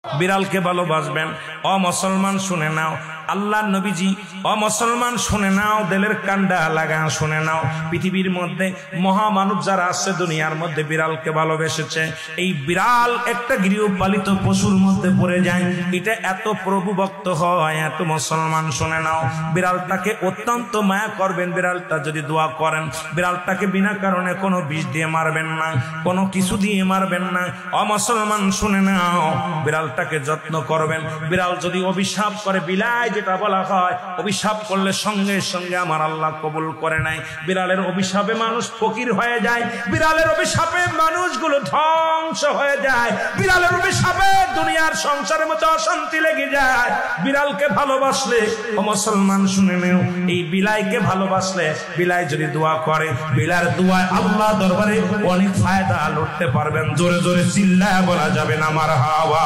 বিড়ালকে ভালোবাসবেন। ও মুসলমান শুনে নাও, আল্লাহ নবীজি, ও মুসলমান শুনে নাও, দিলের কান্ডা লাগা শুনে নাও, পৃথিবীর মধ্যে মহামানব যারা আছে দুনিয়ার মধ্যে বিড়ালকে ভালোবেসেছে। এই বিড়াল একটা গৃহপালিত পশুর মধ্যে পড়ে যায়, এটা এত প্রভুভক্ত হয়, এত মুসলমান শুনে নাও, বিড়ালটাকে অত্যন্ত মায়া করবেন। বিড়ালটা যদি দোয়া করেন, বিড়ালটাকে বিনা কারণে কোনো বিষ দিয়ে মারবেন না, কোনো কিছু দিয়ে মারবেন না। ও মুসলমান শুনে নাও, বিড়ালটাকে যত্ন করবেন। বিড়াল যদি অভিশাপ করে, বিলাই যেটা বলা হয়, অভিশাপ করলে সঙ্গে সঙ্গে আমার আল্লাহ কবুল করে নাই। বিড়ালের অভিশাপে মানুষ ফকির হয়ে যায়, বিড়ালের অভিশাপে মানুষগুলো ধ্বংস হয়ে যায়, বিড়ালের অভিশাপে দুনিয়ার সংসারের মধ্যে অশান্তি লেগে যায়। বিড়ালকে ভালোবাসলে, ও মুসলমান শুনে নেও, এই বিলাইকে ভালোবাসলে, বিলাই যদি দোয়া করে, বিলার দোয়ায় আল্লাহ দরবারে অনেক ফায়দা লুটতে পারবেন। জোরে জোরে চিল্লায় বলা যাবে না মারহাবা।